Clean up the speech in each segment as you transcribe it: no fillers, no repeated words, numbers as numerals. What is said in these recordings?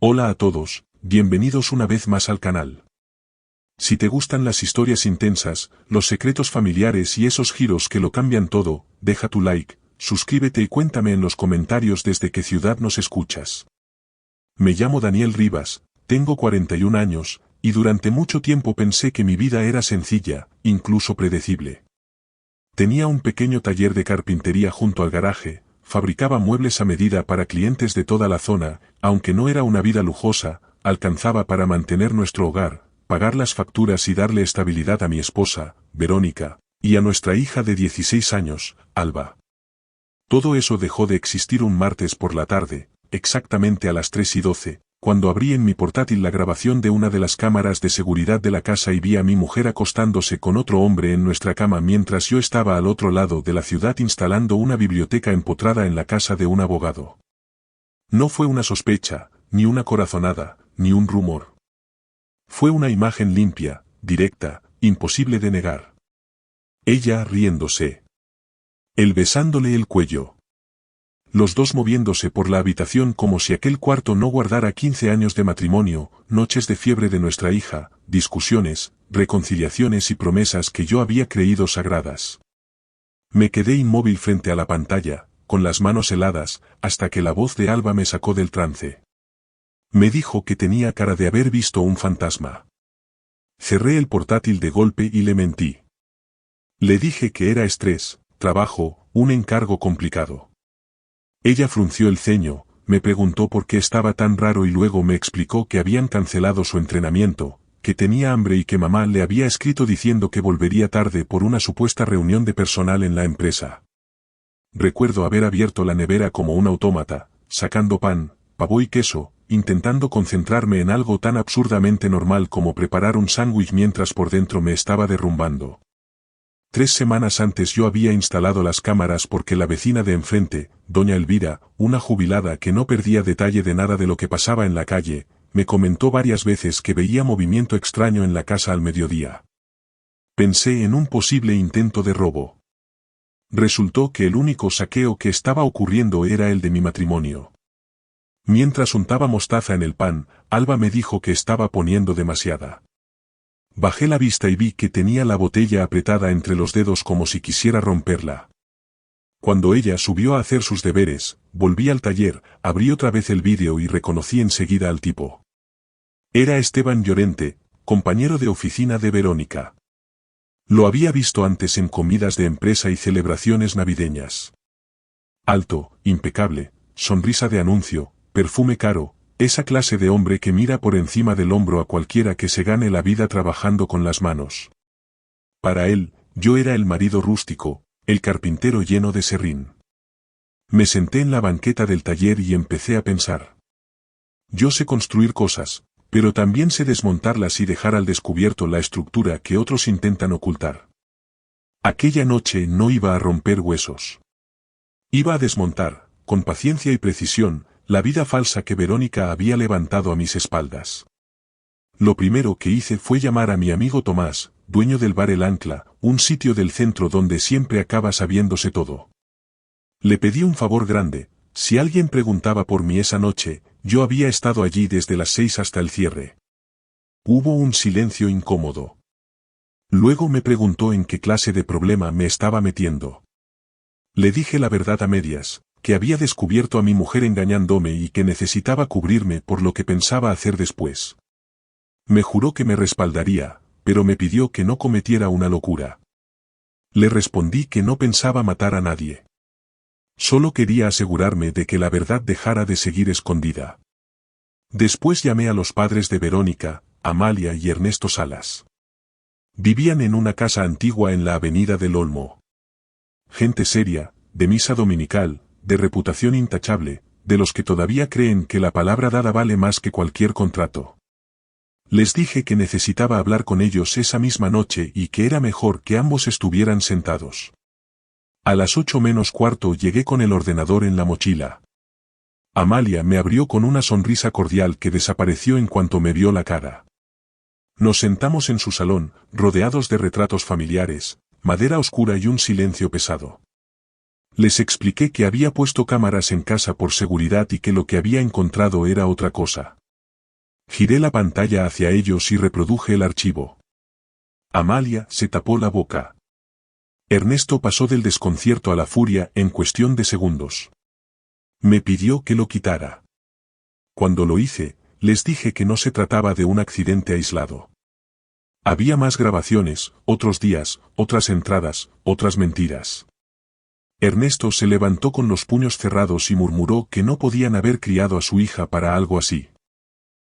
Hola a todos, bienvenidos una vez más al canal. Si te gustan las historias intensas, los secretos familiares y esos giros que lo cambian todo, deja tu like, suscríbete y cuéntame en los comentarios desde qué ciudad nos escuchas. Me llamo Daniel Rivas, tengo 41 años, y durante mucho tiempo pensé que mi vida era sencilla, incluso predecible. Tenía un pequeño taller de carpintería junto al garaje, fabricaba muebles a medida para clientes de toda la zona, aunque no era una vida lujosa, alcanzaba para mantener nuestro hogar, pagar las facturas y darle estabilidad a mi esposa, Verónica, y a nuestra hija de 16 años, Alba. Todo eso dejó de existir un martes por la tarde, exactamente a las 3:12, cuando abrí en mi portátil la grabación de una de las cámaras de seguridad de la casa y vi a mi mujer acostándose con otro hombre en nuestra cama mientras yo estaba al otro lado de la ciudad instalando una biblioteca empotrada en la casa de un abogado. No fue una sospecha, ni una corazonada, ni un rumor. Fue una imagen limpia, directa, imposible de negar. Ella riéndose. Él besándole el cuello. Los dos moviéndose por la habitación como si aquel cuarto no guardara 15 años de matrimonio, noches de fiebre de nuestra hija, discusiones, reconciliaciones y promesas que yo había creído sagradas. Me quedé inmóvil frente a la pantalla, con las manos heladas, hasta que la voz de Alba me sacó del trance. Me dijo que tenía cara de haber visto un fantasma. Cerré el portátil de golpe y le mentí. Le dije que era estrés, trabajo, un encargo complicado. Ella frunció el ceño, me preguntó por qué estaba tan raro y luego me explicó que habían cancelado su entrenamiento, que tenía hambre y que mamá le había escrito diciendo que volvería tarde por una supuesta reunión de personal en la empresa. Recuerdo haber abierto la nevera como un autómata, sacando pan, pavo y queso, intentando concentrarme en algo tan absurdamente normal como preparar un sándwich mientras por dentro me estaba derrumbando. 3 semanas antes yo había instalado las cámaras porque la vecina de enfrente, doña Elvira, una jubilada que no perdía detalle de nada de lo que pasaba en la calle, me comentó varias veces que veía movimiento extraño en la casa al mediodía. Pensé en un posible intento de robo. Resultó que el único saqueo que estaba ocurriendo era el de mi matrimonio. Mientras untaba mostaza en el pan, Alba me dijo que estaba poniendo demasiada. Bajé la vista y vi que tenía la botella apretada entre los dedos como si quisiera romperla. Cuando ella subió a hacer sus deberes, volví al taller, abrí otra vez el vídeo y reconocí enseguida al tipo. Era Esteban Llorente, compañero de oficina de Verónica. Lo había visto antes en comidas de empresa y celebraciones navideñas. Alto, impecable, sonrisa de anuncio, perfume caro. Esa clase de hombre que mira por encima del hombro a cualquiera que se gane la vida trabajando con las manos. Para él, yo era el marido rústico, el carpintero lleno de serrín. Me senté en la banqueta del taller y empecé a pensar. Yo sé construir cosas, pero también sé desmontarlas y dejar al descubierto la estructura que otros intentan ocultar. Aquella noche no iba a romper huesos. Iba a desmontar, con paciencia y precisión, la vida falsa que Verónica había levantado a mis espaldas. Lo primero que hice fue llamar a mi amigo Tomás, dueño del bar El Ancla, un sitio del centro donde siempre acaba sabiéndose todo. Le pedí un favor grande, si alguien preguntaba por mí esa noche, yo había estado allí desde las 6 hasta el cierre. Hubo un silencio incómodo. Luego me preguntó en qué clase de problema me estaba metiendo. Le dije la verdad a medias, que había descubierto a mi mujer engañándome y que necesitaba cubrirme por lo que pensaba hacer después. Me juró que me respaldaría, pero me pidió que no cometiera una locura. Le respondí que no pensaba matar a nadie. Solo quería asegurarme de que la verdad dejara de seguir escondida. Después llamé a los padres de Verónica, Amalia y Ernesto Salas. Vivían en una casa antigua en la avenida del Olmo. Gente seria, de misa dominical, de reputación intachable, de los que todavía creen que la palabra dada vale más que cualquier contrato. Les dije que necesitaba hablar con ellos esa misma noche y que era mejor que ambos estuvieran sentados. A las 8:45 llegué con el ordenador en la mochila. Amalia me abrió con una sonrisa cordial que desapareció en cuanto me vio la cara. Nos sentamos en su salón, rodeados de retratos familiares, madera oscura y un silencio pesado. Les expliqué que había puesto cámaras en casa por seguridad y que lo que había encontrado era otra cosa. Giré la pantalla hacia ellos y reproduje el archivo. Amalia se tapó la boca. Ernesto pasó del desconcierto a la furia en cuestión de segundos. Me pidió que lo quitara. Cuando lo hice, les dije que no se trataba de un accidente aislado. Había más grabaciones, otros días, otras entradas, otras mentiras. Ernesto se levantó con los puños cerrados y murmuró que no podían haber criado a su hija para algo así.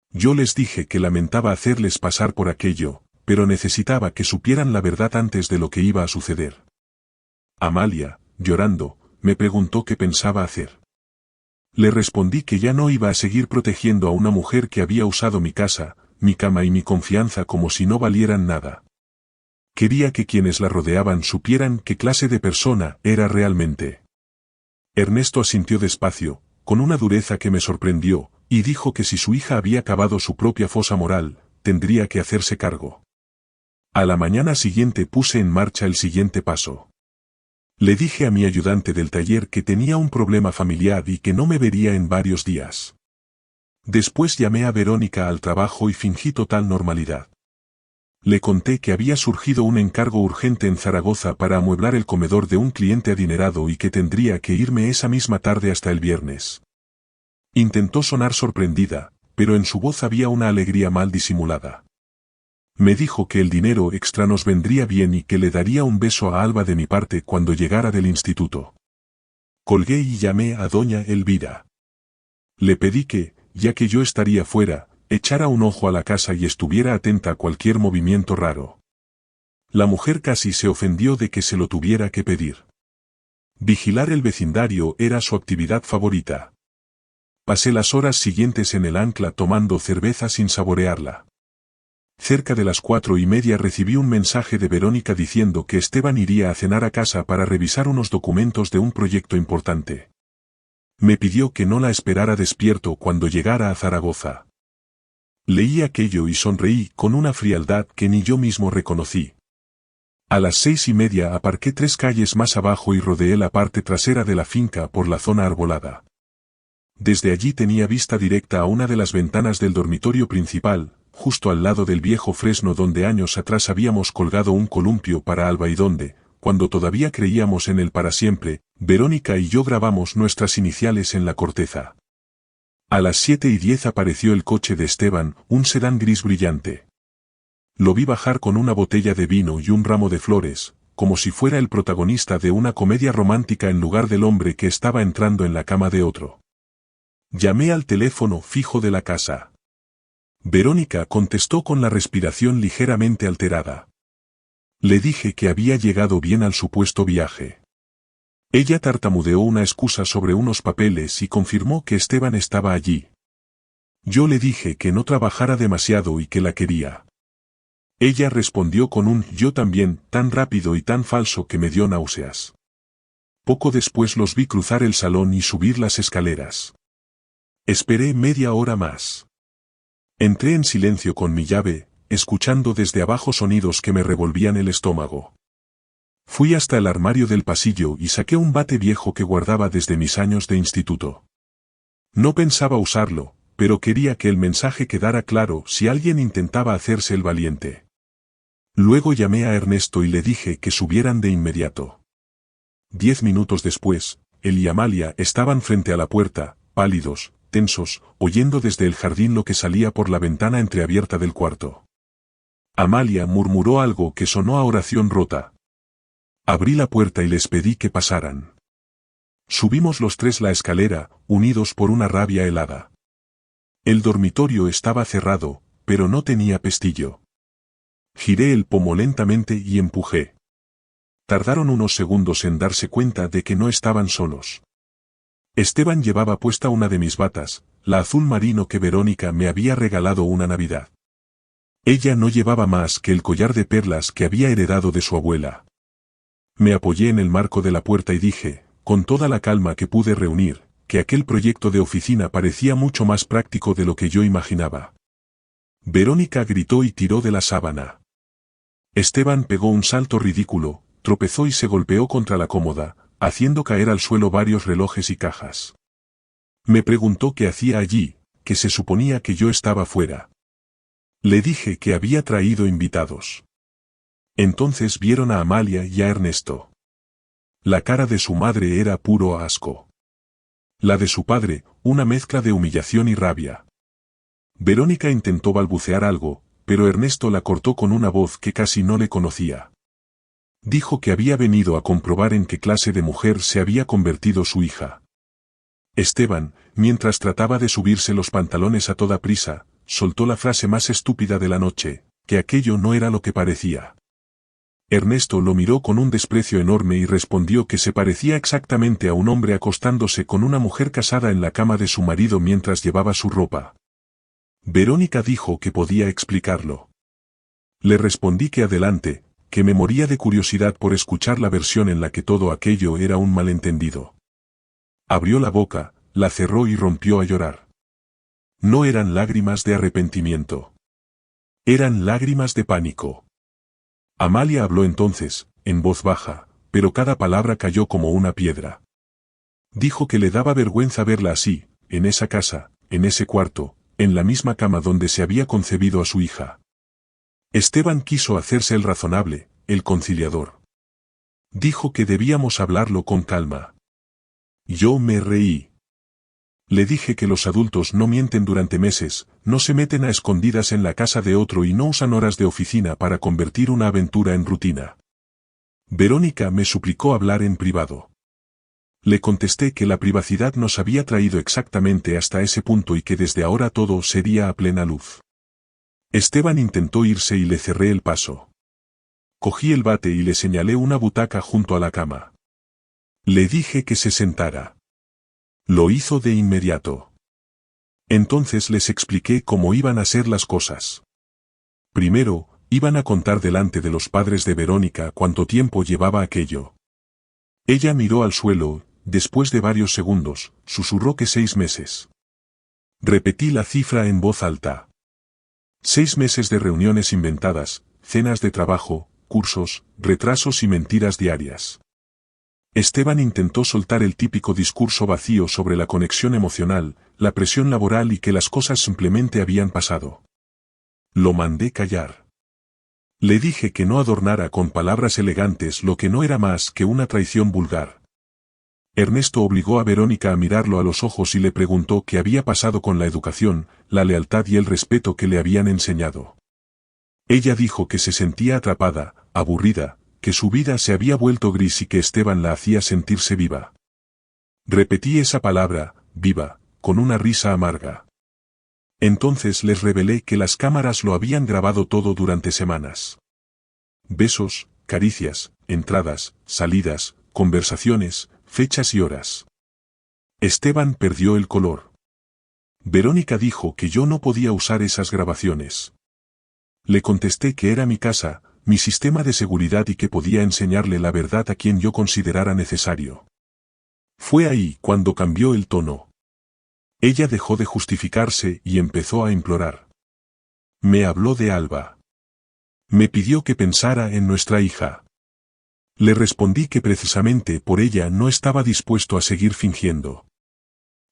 Yo les dije que lamentaba hacerles pasar por aquello, pero necesitaba que supieran la verdad antes de lo que iba a suceder. Amalia, llorando, me preguntó qué pensaba hacer. Le respondí que ya no iba a seguir protegiendo a una mujer que había usado mi casa, mi cama y mi confianza como si no valieran nada. Quería que quienes la rodeaban supieran qué clase de persona era realmente. Ernesto asintió despacio, con una dureza que me sorprendió, y dijo que si su hija había cavado su propia fosa moral, tendría que hacerse cargo. A la mañana siguiente puse en marcha el siguiente paso. Le dije a mi ayudante del taller que tenía un problema familiar y que no me vería en varios días. Después llamé a Verónica al trabajo y fingí total normalidad. Le conté que había surgido un encargo urgente en Zaragoza para amueblar el comedor de un cliente adinerado y que tendría que irme esa misma tarde hasta el viernes. Intentó sonar sorprendida, pero en su voz había una alegría mal disimulada. Me dijo que el dinero extra nos vendría bien y que le daría un beso a Alba de mi parte cuando llegara del instituto. Colgué y llamé a doña Elvira. Le pedí que, ya que yo estaría fuera, echara un ojo a la casa y estuviera atenta a cualquier movimiento raro. La mujer casi se ofendió de que se lo tuviera que pedir. Vigilar el vecindario era su actividad favorita. Pasé las horas siguientes en el ancla tomando cerveza sin saborearla. Cerca de las 4:30 recibí un mensaje de Verónica diciendo que Esteban iría a cenar a casa para revisar unos documentos de un proyecto importante. Me pidió que no la esperara despierto cuando llegara a Zaragoza. Leí aquello y sonreí con una frialdad que ni yo mismo reconocí. A las 6:30 aparqué 3 calles más abajo y rodeé la parte trasera de la finca por la zona arbolada. Desde allí tenía vista directa a una de las ventanas del dormitorio principal, justo al lado del viejo fresno donde años atrás habíamos colgado un columpio para Alba y donde, cuando todavía creíamos en él para siempre, Verónica y yo grabamos nuestras iniciales en la corteza. A las 7:10 apareció el coche de Esteban, un sedán gris brillante. Lo vi bajar con una botella de vino y un ramo de flores, como si fuera el protagonista de una comedia romántica en lugar del hombre que estaba entrando en la cama de otro. Llamé al teléfono fijo de la casa. Verónica contestó con la respiración ligeramente alterada. Le dije que había llegado bien al supuesto viaje. Ella tartamudeó una excusa sobre unos papeles y confirmó que Esteban estaba allí. Yo le dije que no trabajara demasiado y que la quería. Ella respondió con un «yo también», tan rápido y tan falso que me dio náuseas. Poco después los vi cruzar el salón y subir las escaleras. Esperé media hora más. Entré en silencio con mi llave, escuchando desde abajo sonidos que me revolvían el estómago. Fui hasta el armario del pasillo y saqué un bate viejo que guardaba desde mis años de instituto. No pensaba usarlo, pero quería que el mensaje quedara claro si alguien intentaba hacerse el valiente. Luego llamé a Ernesto y le dije que subieran de inmediato. 10 minutos después, él y Amalia estaban frente a la puerta, pálidos, tensos, oyendo desde el jardín lo que salía por la ventana entreabierta del cuarto. Amalia murmuró algo que sonó a oración rota. Abrí la puerta y les pedí que pasaran. Subimos los 3 la escalera, unidos por una rabia helada. El dormitorio estaba cerrado, pero no tenía pestillo. Giré el pomo lentamente y empujé. Tardaron unos segundos en darse cuenta de que no estaban solos. Esteban llevaba puesta una de mis batas, la azul marino que Verónica me había regalado una Navidad. Ella no llevaba más que el collar de perlas que había heredado de su abuela. Me apoyé en el marco de la puerta y dije, con toda la calma que pude reunir, que aquel proyecto de oficina parecía mucho más práctico de lo que yo imaginaba. Verónica gritó y tiró de la sábana. Esteban pegó un salto ridículo, tropezó y se golpeó contra la cómoda, haciendo caer al suelo varios relojes y cajas. Me preguntó qué hacía allí, que se suponía que yo estaba fuera. Le dije que había traído invitados. Entonces vieron a Amalia y a Ernesto. La cara de su madre era puro asco. La de su padre, una mezcla de humillación y rabia. Verónica intentó balbucear algo, pero Ernesto la cortó con una voz que casi no le conocía. Dijo que había venido a comprobar en qué clase de mujer se había convertido su hija. Esteban, mientras trataba de subirse los pantalones a toda prisa, soltó la frase más estúpida de la noche, que aquello no era lo que parecía. Ernesto lo miró con un desprecio enorme y respondió que se parecía exactamente a un hombre acostándose con una mujer casada en la cama de su marido mientras llevaba su ropa. Verónica dijo que podía explicarlo. Le respondí que adelante, que me moría de curiosidad por escuchar la versión en la que todo aquello era un malentendido. Abrió la boca, la cerró y rompió a llorar. No eran lágrimas de arrepentimiento. Eran lágrimas de pánico. Amalia habló entonces, en voz baja, pero cada palabra cayó como una piedra. Dijo que le daba vergüenza verla así, en esa casa, en ese cuarto, en la misma cama donde se había concebido a su hija. Esteban quiso hacerse el razonable, el conciliador. Dijo que debíamos hablarlo con calma. Yo me reí. Le dije que los adultos no mienten durante meses, no se meten a escondidas en la casa de otro y no usan horas de oficina para convertir una aventura en rutina. Verónica me suplicó hablar en privado. Le contesté que la privacidad nos había traído exactamente hasta ese punto y que desde ahora todo sería a plena luz. Esteban intentó irse y le cerré el paso. Cogí el bate y le señalé una butaca junto a la cama. Le dije que se sentara. Lo hizo de inmediato. Entonces les expliqué cómo iban a ser las cosas. Primero, iban a contar delante de los padres de Verónica cuánto tiempo llevaba aquello. Ella miró al suelo, después de varios segundos, susurró que 6 meses. Repetí la cifra en voz alta. 6 meses de reuniones inventadas, cenas de trabajo, cursos, retrasos y mentiras diarias. Esteban intentó soltar el típico discurso vacío sobre la conexión emocional, la presión laboral y que las cosas simplemente habían pasado. Lo mandé callar. Le dije que no adornara con palabras elegantes lo que no era más que una traición vulgar. Ernesto obligó a Verónica a mirarlo a los ojos y le preguntó qué había pasado con la educación, la lealtad y el respeto que le habían enseñado. Ella dijo que se sentía atrapada, aburrida, que su vida se había vuelto gris y que Esteban la hacía sentirse viva. Repetí esa palabra, viva, con una risa amarga. Entonces les revelé que las cámaras lo habían grabado todo durante semanas. Besos, caricias, entradas, salidas, conversaciones, fechas y horas. Esteban perdió el color. Verónica dijo que yo no podía usar esas grabaciones. Le contesté que era mi casa, mi sistema de seguridad y que podía enseñarle la verdad a quien yo considerara necesario. Fue ahí cuando cambió el tono. Ella dejó de justificarse y empezó a implorar. Me habló de Alba. Me pidió que pensara en nuestra hija. Le respondí que precisamente por ella no estaba dispuesto a seguir fingiendo.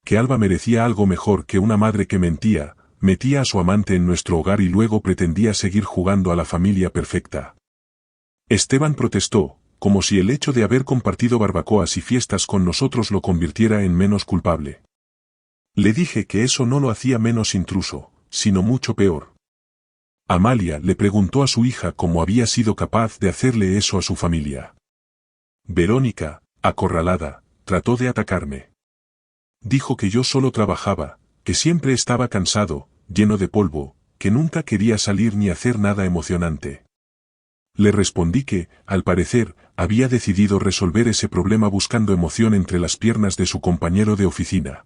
Que Alba merecía algo mejor que una madre que mentía, metía a su amante en nuestro hogar y luego pretendía seguir jugando a la familia perfecta. Esteban protestó, como si el hecho de haber compartido barbacoas y fiestas con nosotros lo convirtiera en menos culpable. Le dije que eso no lo hacía menos intruso, sino mucho peor. Amalia le preguntó a su hija cómo había sido capaz de hacerle eso a su familia. Verónica, acorralada, trató de atacarme. Dijo que yo solo trabajaba, que siempre estaba cansado, lleno de polvo, que nunca quería salir ni hacer nada emocionante. Le respondí que, al parecer, había decidido resolver ese problema buscando emoción entre las piernas de su compañero de oficina.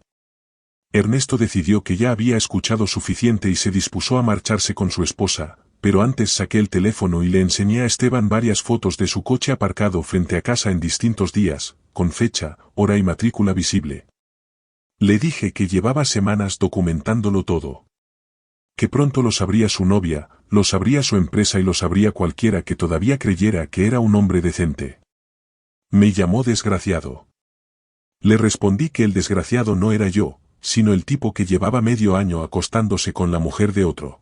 Ernesto decidió que ya había escuchado suficiente y se dispuso a marcharse con su esposa, pero antes saqué el teléfono y le enseñé a Esteban varias fotos de su coche aparcado frente a casa en distintos días, con fecha, hora y matrícula visible. Le dije que llevaba semanas documentándolo todo. Que pronto lo sabría su novia, lo sabría su empresa y lo sabría cualquiera que todavía creyera que era un hombre decente. Me llamó desgraciado. Le respondí que el desgraciado no era yo, sino el tipo que llevaba medio año acostándose con la mujer de otro.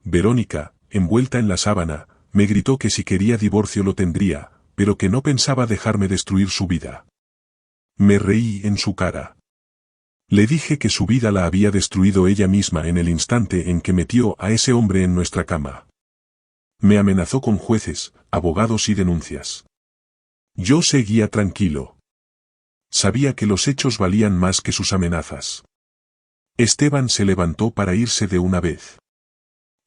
Verónica, envuelta en la sábana, me gritó que si quería divorcio lo tendría, pero que no pensaba dejarme destruir su vida. Me reí en su cara. Le dije que su vida la había destruido ella misma en el instante en que metió a ese hombre en nuestra cama. Me amenazó con jueces, abogados y denuncias. Yo seguía tranquilo. Sabía que los hechos valían más que sus amenazas. Esteban se levantó para irse de una vez.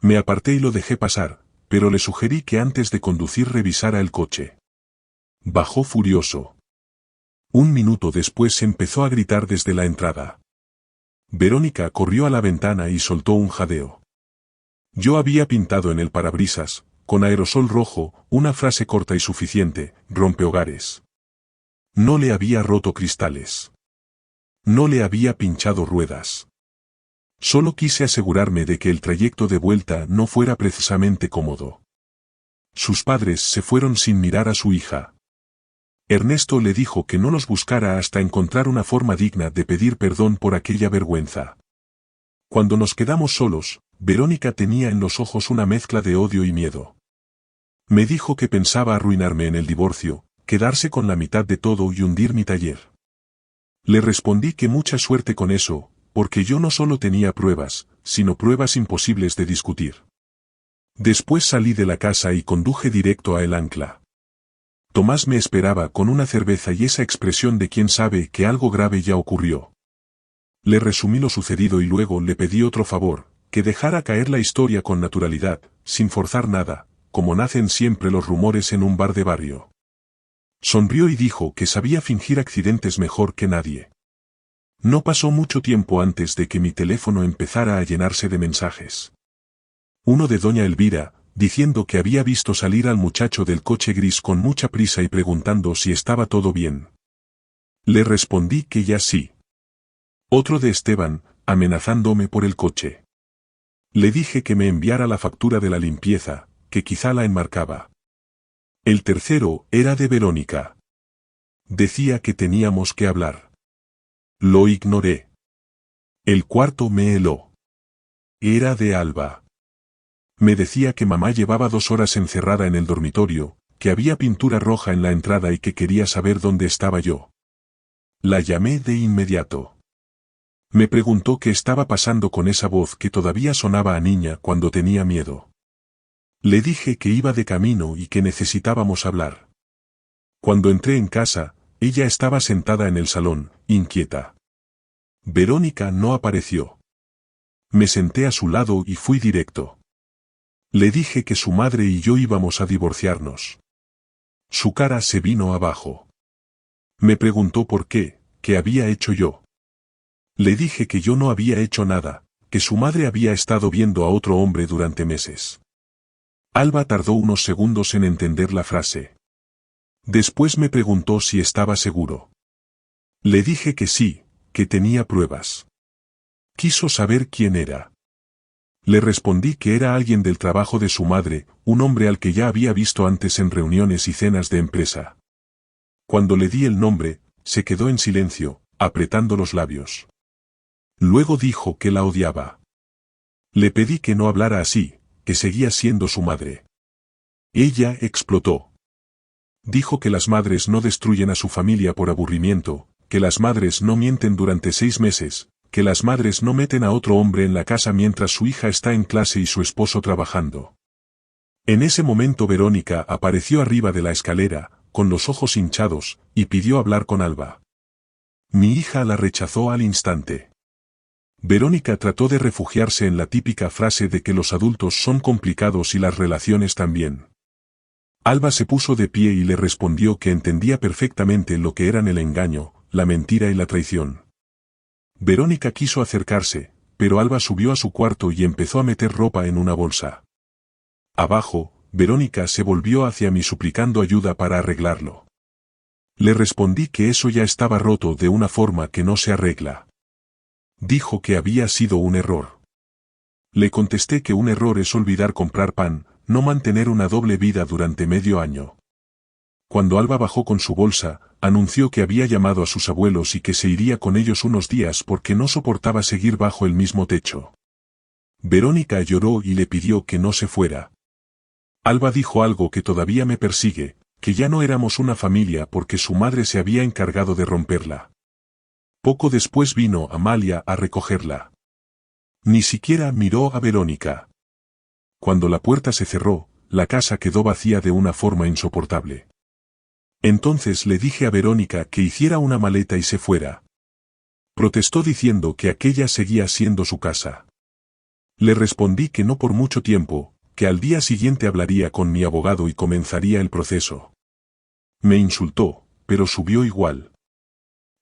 Me aparté y lo dejé pasar, pero le sugerí que antes de conducir revisara el coche. Bajó furioso. Un minuto después empezó a gritar desde la entrada. Verónica corrió a la ventana y soltó un jadeo. Yo había pintado en el parabrisas, con aerosol rojo, una frase corta y suficiente: rompehogares. No le había roto cristales. No le había pinchado ruedas. Solo quise asegurarme de que el trayecto de vuelta no fuera precisamente cómodo. Sus padres se fueron sin mirar a su hija. Ernesto le dijo que no los buscara hasta encontrar una forma digna de pedir perdón por aquella vergüenza. Cuando nos quedamos solos, Verónica tenía en los ojos una mezcla de odio y miedo. Me dijo que pensaba arruinarme en el divorcio, quedarse con la mitad de todo y hundir mi taller. Le respondí que mucha suerte con eso, porque yo no solo tenía pruebas, sino pruebas imposibles de discutir. Después salí de la casa y conduje directo a El Ancla. Tomás me esperaba con una cerveza y esa expresión de quien sabe que algo grave ya ocurrió. Le resumí lo sucedido y luego le pedí otro favor, que dejara caer la historia con naturalidad, sin forzar nada, como nacen siempre los rumores en un bar de barrio. Sonrió y dijo que sabía fingir accidentes mejor que nadie. No pasó mucho tiempo antes de que mi teléfono empezara a llenarse de mensajes. Uno de doña Elvira, diciendo que había visto salir al muchacho del coche gris con mucha prisa y preguntando si estaba todo bien. Le respondí que ya sí. Otro de Esteban, amenazándome por el coche. Le dije que me enviara la factura de la limpieza, que quizá la enmarcaba. El tercero era de Verónica. Decía que teníamos que hablar. Lo ignoré. El cuarto me heló. Era de Alba. Me decía que mamá llevaba 2 horas encerrada en el dormitorio, que había pintura roja en la entrada y que quería saber dónde estaba yo. La llamé de inmediato. Me preguntó qué estaba pasando con esa voz que todavía sonaba a niña cuando tenía miedo. Le dije que iba de camino y que necesitábamos hablar. Cuando entré en casa, ella estaba sentada en el salón, inquieta. Verónica no apareció. Me senté a su lado y fui directo. Le dije que su madre y yo íbamos a divorciarnos. Su cara se vino abajo. Me preguntó por qué había hecho yo. Le dije que yo no había hecho nada, que su madre había estado viendo a otro hombre durante meses. Alba tardó unos segundos en entender la frase. Después me preguntó si estaba seguro. Le dije que sí, que tenía pruebas. Quiso saber quién era. Le respondí que era alguien del trabajo de su madre, un hombre al que ya había visto antes en reuniones y cenas de empresa. Cuando le di el nombre, se quedó en silencio, apretando los labios. Luego dijo que la odiaba. Le pedí que no hablara así, que seguía siendo su madre. Ella explotó. Dijo que las madres no destruyen a su familia por aburrimiento, que las madres no mienten durante 6 meses, que las madres no meten a otro hombre en la casa mientras su hija está en clase y su esposo trabajando. En ese momento Verónica apareció arriba de la escalera, con los ojos hinchados, y pidió hablar con Alba. Mi hija la rechazó al instante. Verónica trató de refugiarse en la típica frase de que los adultos son complicados y las relaciones también. Alba se puso de pie y le respondió que entendía perfectamente lo que eran el engaño, la mentira y la traición. Verónica quiso acercarse, pero Alba subió a su cuarto y empezó a meter ropa en una bolsa. Abajo, Verónica se volvió hacia mí suplicando ayuda para arreglarlo. Le respondí que eso ya estaba roto de una forma que no se arregla. Dijo que había sido un error. Le contesté que un error es olvidar comprar pan, no mantener una doble vida durante medio año. Cuando Alba bajó con su bolsa, anunció que había llamado a sus abuelos y que se iría con ellos unos días porque no soportaba seguir bajo el mismo techo. Verónica lloró y le pidió que no se fuera. Alba dijo algo que todavía me persigue, que ya no éramos una familia porque su madre se había encargado de romperla. Poco después vino Amalia a recogerla. Ni siquiera miró a Verónica. Cuando la puerta se cerró, la casa quedó vacía de una forma insoportable. Entonces le dije a Verónica que hiciera una maleta y se fuera. Protestó diciendo que aquella seguía siendo su casa. Le respondí que no por mucho tiempo, que al día siguiente hablaría con mi abogado y comenzaría el proceso. Me insultó, pero subió igual.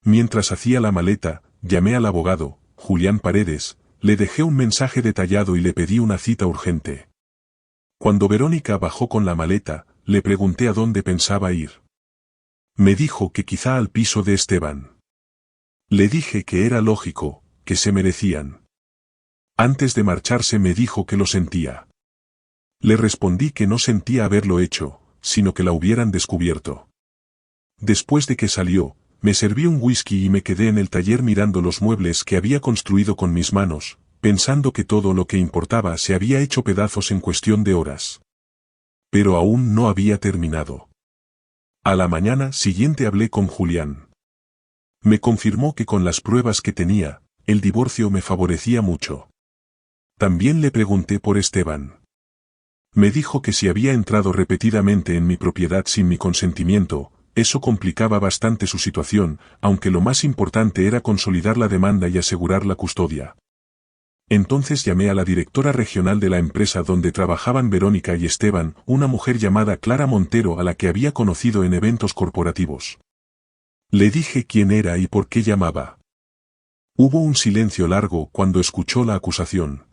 Mientras hacía la maleta, llamé al abogado, Julián Paredes, le dejé un mensaje detallado y le pedí una cita urgente. Cuando Verónica bajó con la maleta, le pregunté a dónde pensaba ir. Me dijo que quizá al piso de Esteban. Le dije que era lógico, que se merecían. Antes de marcharse me dijo que lo sentía. Le respondí que no sentía haberlo hecho, sino que la hubieran descubierto. Después de que salió, me serví un whisky y me quedé en el taller mirando los muebles que había construido con mis manos, pensando que todo lo que importaba se había hecho pedazos en cuestión de horas. Pero aún no había terminado. A la mañana siguiente hablé con Julián. Me confirmó que con las pruebas que tenía, el divorcio me favorecía mucho. También le pregunté por Esteban. Me dijo que si había entrado repetidamente en mi propiedad sin mi consentimiento, eso complicaba bastante su situación, aunque lo más importante era consolidar la demanda y asegurar la custodia. Entonces llamé a la directora regional de la empresa donde trabajaban Verónica y Esteban, una mujer llamada Clara Montero a la que había conocido en eventos corporativos. Le dije quién era y por qué llamaba. Hubo un silencio largo cuando escuchó la acusación.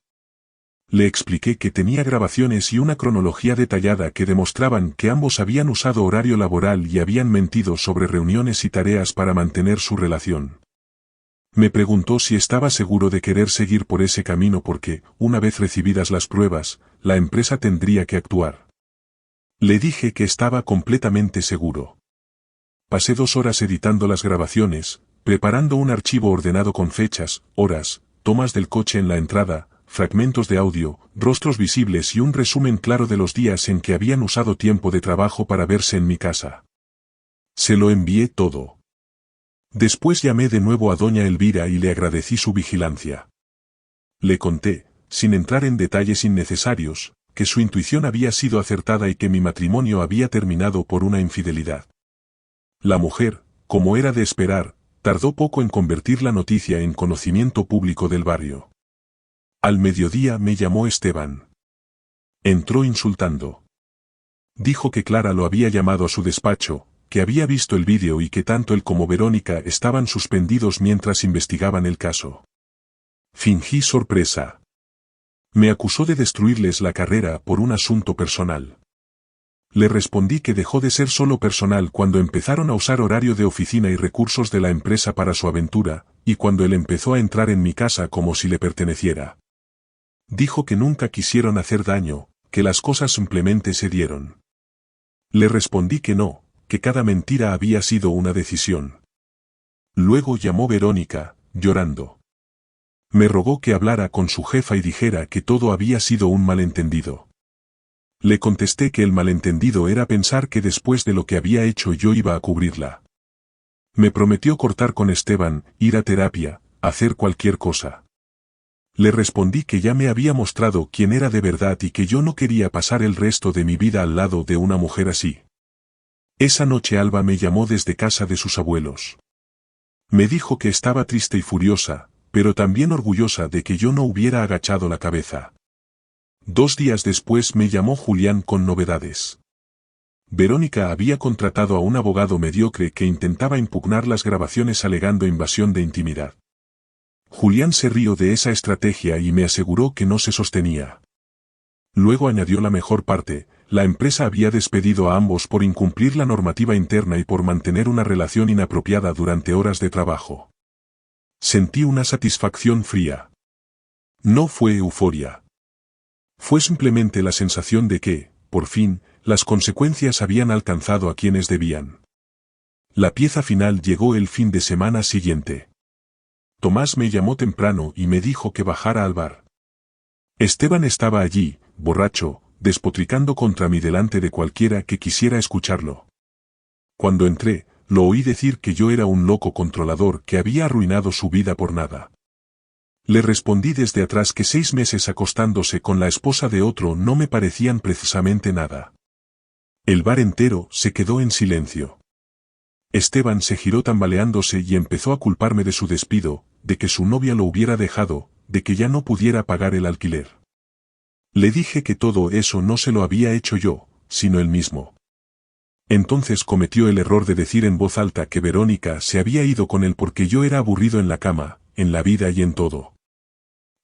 Le expliqué que tenía grabaciones y una cronología detallada que demostraban que ambos habían usado horario laboral y habían mentido sobre reuniones y tareas para mantener su relación. Me preguntó si estaba seguro de querer seguir por ese camino porque, una vez recibidas las pruebas, la empresa tendría que actuar. Le dije que estaba completamente seguro. Pasé 2 horas editando las grabaciones, preparando un archivo ordenado con fechas, horas, tomas del coche en la entrada, fragmentos de audio, rostros visibles y un resumen claro de los días en que habían usado tiempo de trabajo para verse en mi casa. Se lo envié todo. Después llamé de nuevo a doña Elvira y le agradecí su vigilancia. Le conté, sin entrar en detalles innecesarios, que su intuición había sido acertada y que mi matrimonio había terminado por una infidelidad. La mujer, como era de esperar, tardó poco en convertir la noticia en conocimiento público del barrio. Al mediodía me llamó Esteban. Entró insultando. Dijo que Clara lo había llamado a su despacho, que había visto el vídeo y que tanto él como Verónica estaban suspendidos mientras investigaban el caso. Fingí sorpresa. Me acusó de destruirles la carrera por un asunto personal. Le respondí que dejó de ser solo personal cuando empezaron a usar horario de oficina y recursos de la empresa para su aventura, y cuando él empezó a entrar en mi casa como si le perteneciera. Dijo que nunca quisieron hacer daño, que las cosas simplemente se dieron. Le respondí que no, que cada mentira había sido una decisión. Luego llamó Verónica, llorando. Me rogó que hablara con su jefa y dijera que todo había sido un malentendido. Le contesté que el malentendido era pensar que después de lo que había hecho yo iba a cubrirla. Me prometió cortar con Esteban, ir a terapia, hacer cualquier cosa. Le respondí que ya me había mostrado quién era de verdad y que yo no quería pasar el resto de mi vida al lado de una mujer así. Esa noche Alba me llamó desde casa de sus abuelos. Me dijo que estaba triste y furiosa, pero también orgullosa de que yo no hubiera agachado la cabeza. 2 días después me llamó Julián con novedades. Verónica había contratado a un abogado mediocre que intentaba impugnar las grabaciones alegando invasión de intimidad. Julián se rió de esa estrategia y me aseguró que no se sostenía. Luego añadió la mejor parte: la empresa había despedido a ambos por incumplir la normativa interna y por mantener una relación inapropiada durante horas de trabajo. Sentí una satisfacción fría. No fue euforia. Fue simplemente la sensación de que, por fin, las consecuencias habían alcanzado a quienes debían. La pieza final llegó el fin de semana siguiente. Tomás me llamó temprano y me dijo que bajara al bar. Esteban estaba allí, borracho, despotricando contra mí delante de cualquiera que quisiera escucharlo. Cuando entré, lo oí decir que yo era un loco controlador que había arruinado su vida por nada. Le respondí desde atrás que 6 meses acostándose con la esposa de otro no me parecían precisamente nada. El bar entero se quedó en silencio. Esteban se giró tambaleándose y empezó a culparme de su despido, de que su novia lo hubiera dejado, de que ya no pudiera pagar el alquiler. Le dije que todo eso no se lo había hecho yo, sino él mismo. Entonces cometió el error de decir en voz alta que Verónica se había ido con él porque yo era aburrido en la cama, en la vida y en todo.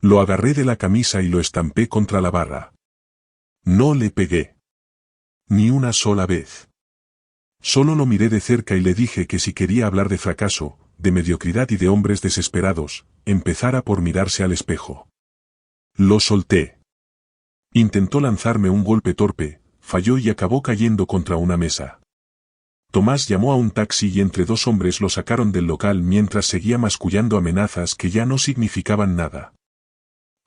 Lo agarré de la camisa y lo estampé contra la barra. No le pegué. Ni una sola vez. Solo lo miré de cerca y le dije que si quería hablar de fracaso, de mediocridad y de hombres desesperados, empezara por mirarse al espejo. Lo solté. Intentó lanzarme un golpe torpe, falló y acabó cayendo contra una mesa. Tomás llamó a un taxi y entre 2 hombres lo sacaron del local mientras seguía mascullando amenazas que ya no significaban nada.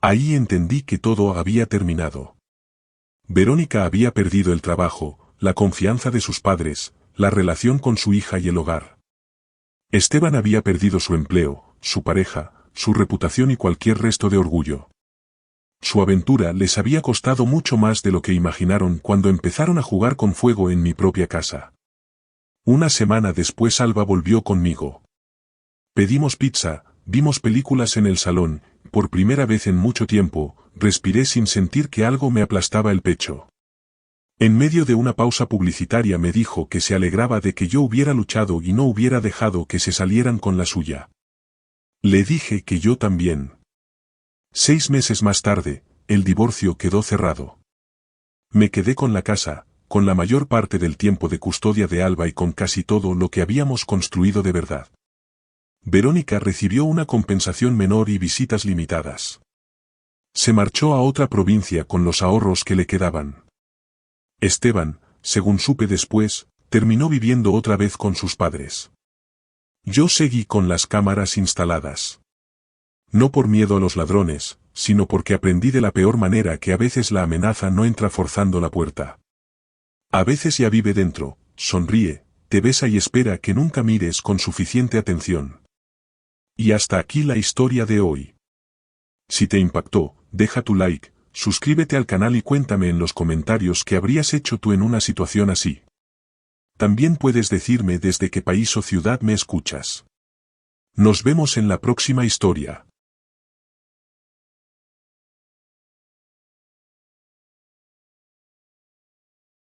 Ahí entendí que todo había terminado. Verónica había perdido el trabajo, la confianza de sus padres, la relación con su hija y el hogar. Esteban había perdido su empleo, su pareja, su reputación y cualquier resto de orgullo. Su aventura les había costado mucho más de lo que imaginaron cuando empezaron a jugar con fuego en mi propia casa. Una semana después Alba volvió conmigo. Pedimos pizza, vimos películas en el salón, por primera vez en mucho tiempo, respiré sin sentir que algo me aplastaba el pecho. En medio de una pausa publicitaria me dijo que se alegraba de que yo hubiera luchado y no hubiera dejado que se salieran con la suya. Le dije que yo también. 6 meses más tarde, el divorcio quedó cerrado. Me quedé con la casa, con la mayor parte del tiempo de custodia de Alba y con casi todo lo que habíamos construido de verdad. Verónica recibió una compensación menor y visitas limitadas. Se marchó a otra provincia con los ahorros que le quedaban. Esteban, según supe después, terminó viviendo otra vez con sus padres. Yo seguí con las cámaras instaladas. No por miedo a los ladrones, sino porque aprendí de la peor manera que a veces la amenaza no entra forzando la puerta. A veces ya vive dentro, sonríe, te besa y espera que nunca mires con suficiente atención. Y hasta aquí la historia de hoy. Si te impactó, deja tu like, suscríbete al canal y cuéntame en los comentarios qué habrías hecho tú en una situación así. También puedes decirme desde qué país o ciudad me escuchas. Nos vemos en la próxima historia.